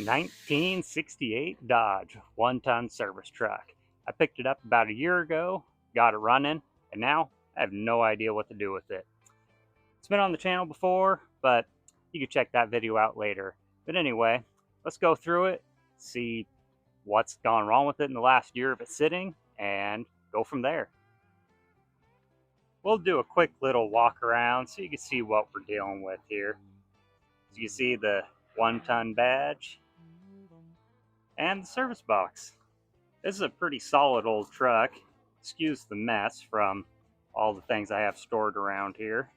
1968 Dodge one-ton service truck. I picked it up about a year ago, got it running, and now I have no idea what to do with it. It's been on the channel before, but you can check that video out later. But anyway, let's go through it, see what's gone wrong with it in the last year of it sitting, and go from there. We'll do a quick little walk around so you can see what we're dealing with here. So you see the one-ton badge and the service box. This is a pretty solid old truck. Excuse the mess from all the things I have stored around here.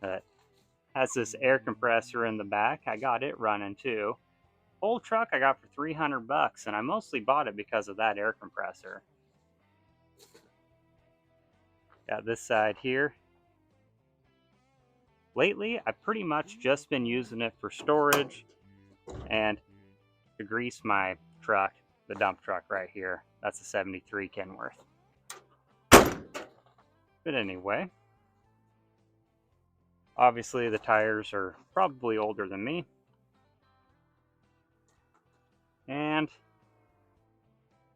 It has this air compressor in the back. I got it running too. Old truck I got for 300 bucks, and I mostly bought it because of that air compressor. Got this side here. Lately, I've pretty much just been using it for storage and to grease my truck, the dump truck right here. That's a 73 Kenworth. But anyway, obviously the tires are probably older than me. And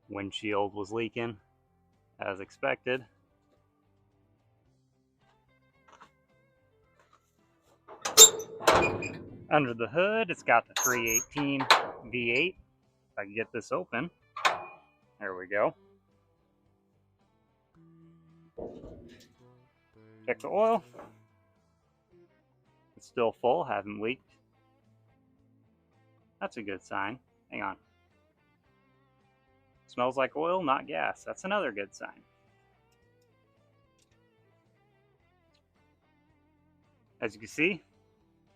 windshield was leaking as expected. Under the hood, it's got the 318 V8. If I can get this open. There we go. Check the oil. It's still full, haven't leaked. That's a good sign. Hang on. Smells like oil, not gas. That's another good sign. As you can see,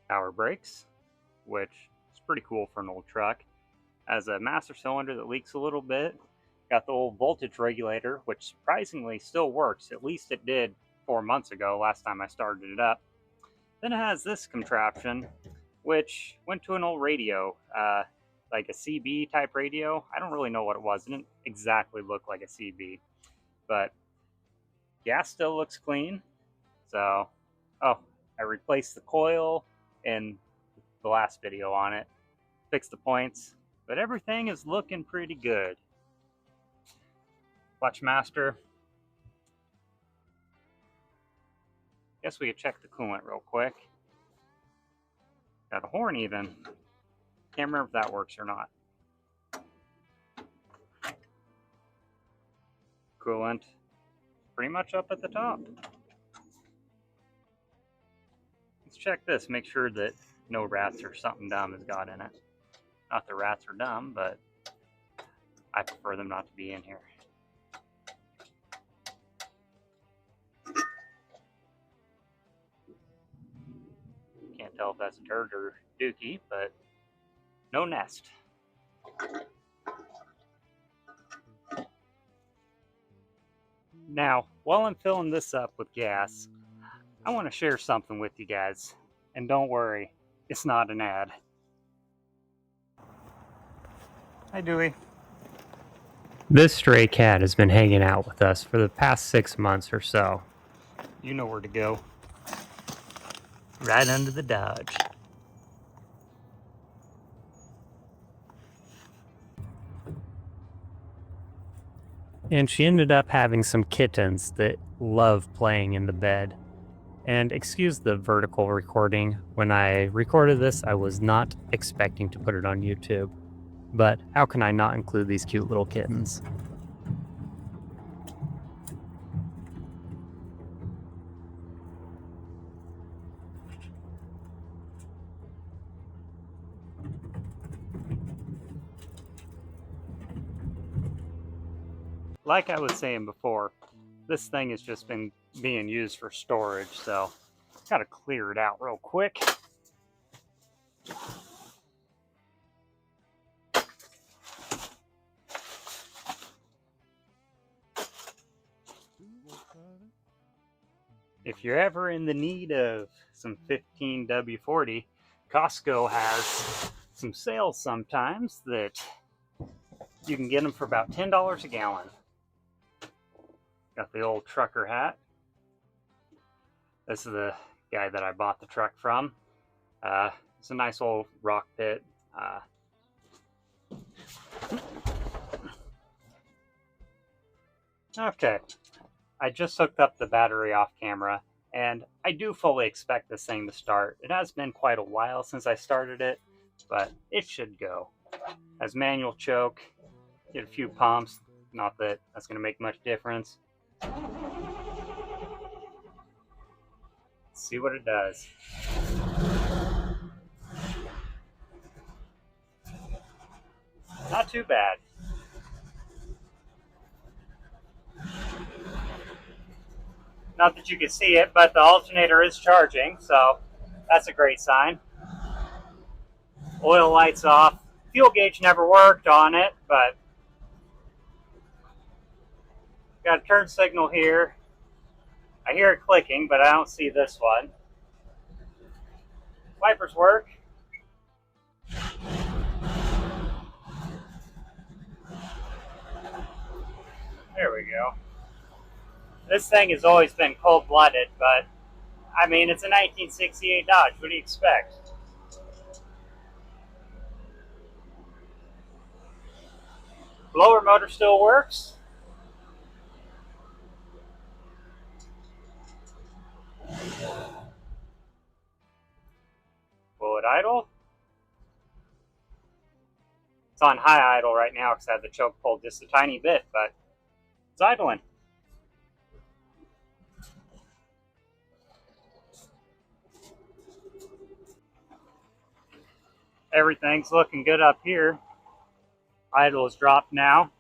power brakes, which is pretty cool for an old truck. Has a master cylinder that leaks a little bit. Got the old voltage regulator, which surprisingly still works. At least it did 4 months ago, last time I started it up. Then it has this contraption, which went to an old radio, like a CB type radio. I don't really know what it was. It didn't exactly look like a CB, but gas still looks clean. So, oh, I replaced the coil in the last video on it, fixed the points, but everything is looking pretty good. Clutch master. Guess we could check the coolant real quick. Got a horn even. Can't remember if that works or not. Coolant pretty much up at the top. Let's check this, make sure that no rats or something dumb has got in it. Not that rats are dumb, but I prefer them not to be in here. Can't tell if that's dirt or dookie, but no nest. Now, while I'm filling this up with gas, I want to share something with you guys. And don't worry, it's not an ad. Hi, Dewey. This stray cat has been hanging out with us for the past 6 months or so. You know where to go. Right under the Dodge. And she ended up having some kittens that love playing in the bed. And excuse the vertical recording. When I recorded this, I was not expecting to put it on YouTube. But how can I not include these cute little kittens? Like I was saying before, this thing has just been being used for storage, so gotta clear it out real quick. If you're ever in the need of some 15 W40, Costco has some sales sometimes that you can get them for about $10 a gallon. Got the old trucker hat. This is the guy that I bought the truck from. It's a nice old rock pit. Okay, I just hooked up the battery off camera, and I do fully expect this thing to start. It has been quite a while since I started it, but it should go. Has manual choke, get a few pumps, not that that's going to make much difference. Let's see what it does. Not too bad. Not that you can see it, but the alternator is charging, so that's a great sign. Oil lights off. Fuel gauge never worked on it, but got a turn signal here. I hear it clicking, but I don't see this one. Wipers work. There we go. This thing has always been cold-blooded, but I mean, it's a 1968 Dodge. What do you expect? Blower motor still works. Will it idle? It's on high idle right now because I have the choke pulled just a tiny bit, but it's idling. Everything's looking good up here. Idle is dropped now,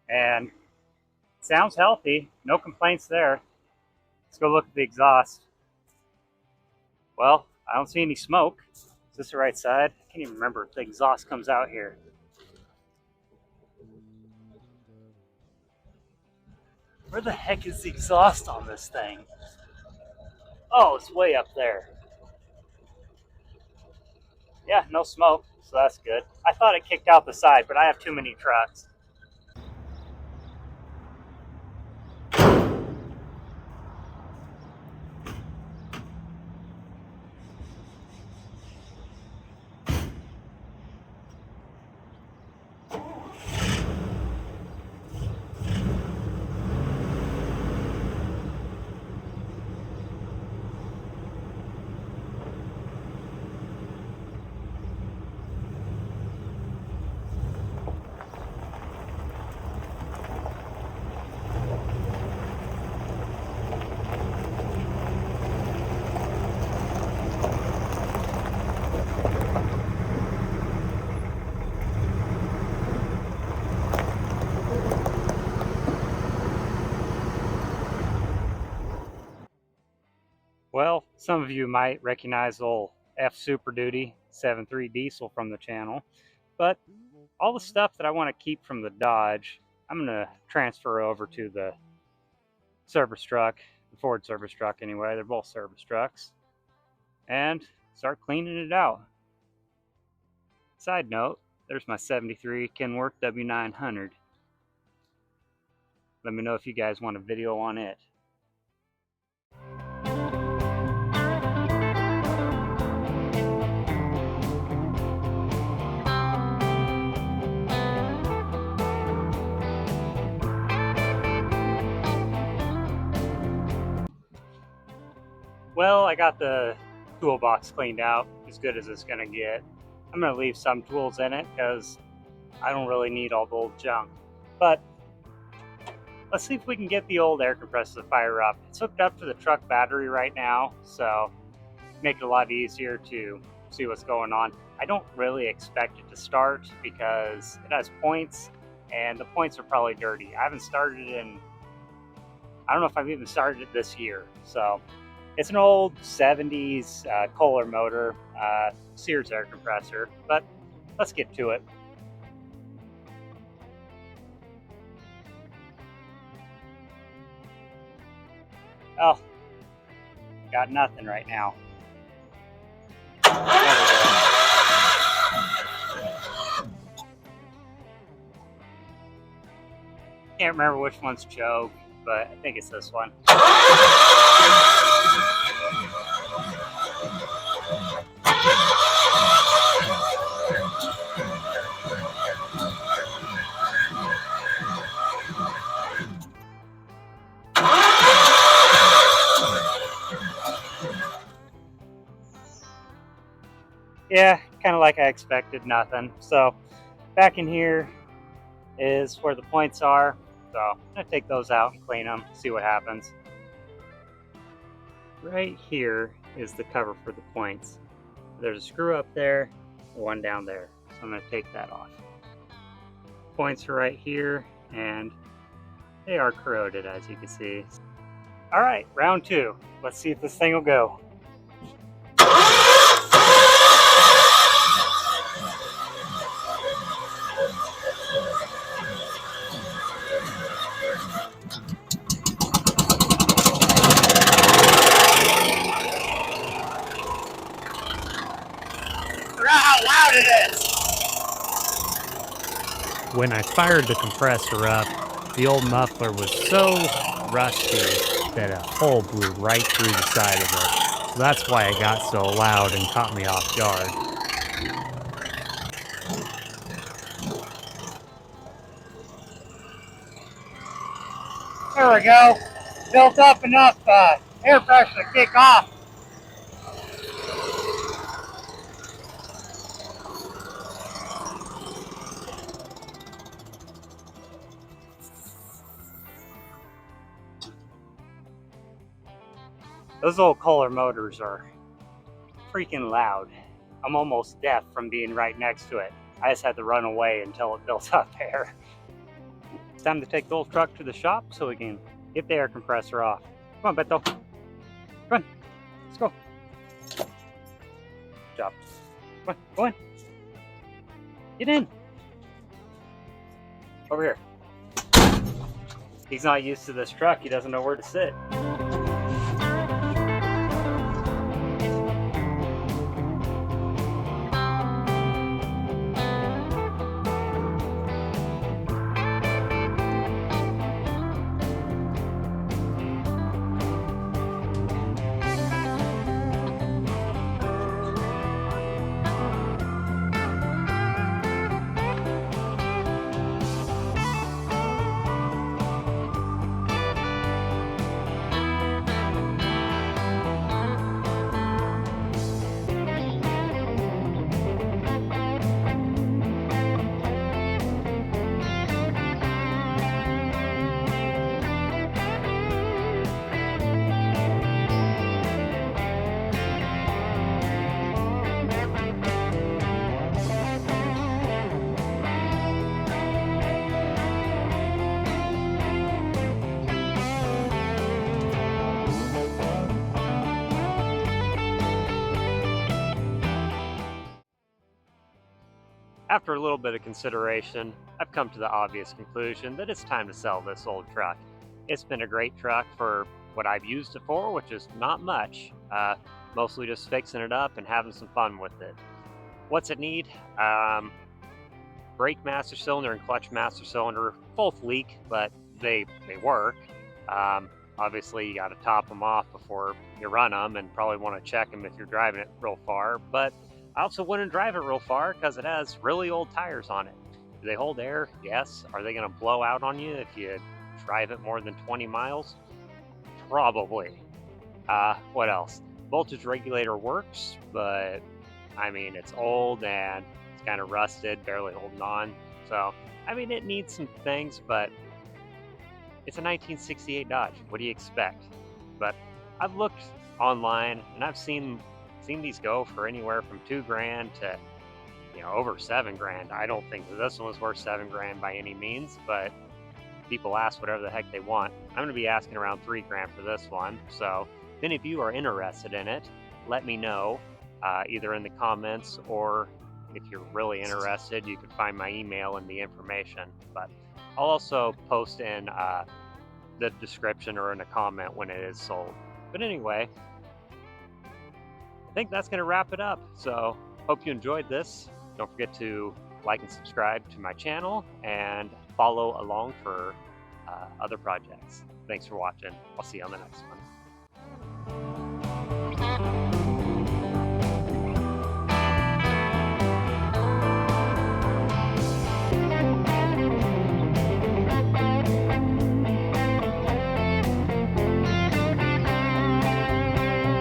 and it sounds healthy. No complaints there. Let's go look at the exhaust. Well, I don't see any smoke. Is this the right side? I can't even remember if the exhaust comes out here. Where the heck is the exhaust on this thing? Oh, it's way up there. Yeah, no smoke, so that's good. I thought it kicked out the side, but I have too many trucks. Well, some of you might recognize old F Super Duty 7.3 diesel from the channel, but all the stuff that I want to keep from the Dodge, I'm going to transfer over to the service truck, the Ford service truck anyway. They're both service trucks, and start cleaning it out. Side note, there's my 73 Kenworth W900. Let me know if you guys want a video on it. Well, I got the toolbox cleaned out, as good as it's gonna get. I'm gonna leave some tools in it because I don't really need all the old junk. But let's see if we can get the old air compressor to fire up. It's hooked up to the truck battery right now, so make it a lot easier to see what's going on. I don't really expect it to start because it has points, and the points are probably dirty. I haven't started it in, I don't know if I've even started it this year. So it's an old 70s Kohler motor, Sears air compressor, but let's get to it. Oh, got nothing right now. Can't remember which one's choke, but I think it's this one. yeah, kind of like I expected, nothing. So back in here is where the points are. So I'm gonna take those out and clean them, see what happens. Right here is the cover for the points. There's a screw up there, one down there. So I'm gonna take that off. Points are right here, and they are corroded, as you can see. All right, round two. Let's see if this thing will go. How loud it is! When I fired the compressor up, the old muffler was so rusty that a hole blew right through the side of it. So that's why it got so loud and caught me off guard. There we go. Built up enough air pressure to kick off. Those old Kohler motors are freaking loud. I'm almost deaf from being right next to it. I just had to run away until it built up air. It's time to take the old truck to the shop so we can get the air compressor off. Come on, Beto. Come on. Let's go. Good job. Come on, go in. Get in. Over here. He's not used to this truck. He doesn't know where to sit. After a little bit of consideration, I've come to the obvious conclusion that it's time to sell this old truck. It's been a great truck for what I've used it for, which is not much. Mostly just fixing it up and having some fun with it. What's it need? Brake master cylinder and clutch master cylinder both leak, but they work. Obviously, you got to top them off before you run them, and probably want to check them if you're driving it real far. But I also wouldn't drive it real far because it has really old tires on it. Do they hold air? Yes. Are they going to blow out on you if you drive it more than 20 miles? Probably. What else? Voltage regulator works, but I mean, it's old and it's kind of rusted, barely holding on. So, I mean, it needs some things, but it's a 1968 Dodge. What do you expect? But I've looked online and I've seen these go for anywhere from $2,000 to over $7,000. I don't think that this one was worth $7,000 by any means, but people ask whatever the heck they want. I'm going to be asking around $3,000 for this one. So if any of you are interested in it, let me know either in the comments, or if you're really interested, you can find my email in the information. But I'll also post in the description or in a comment when it is sold. But anyway, I think that's going to wrap it up. So hope you enjoyed this. Don't forget to like and subscribe to my channel and follow along for other projects. Thanks for watching. I'll see you on the next one.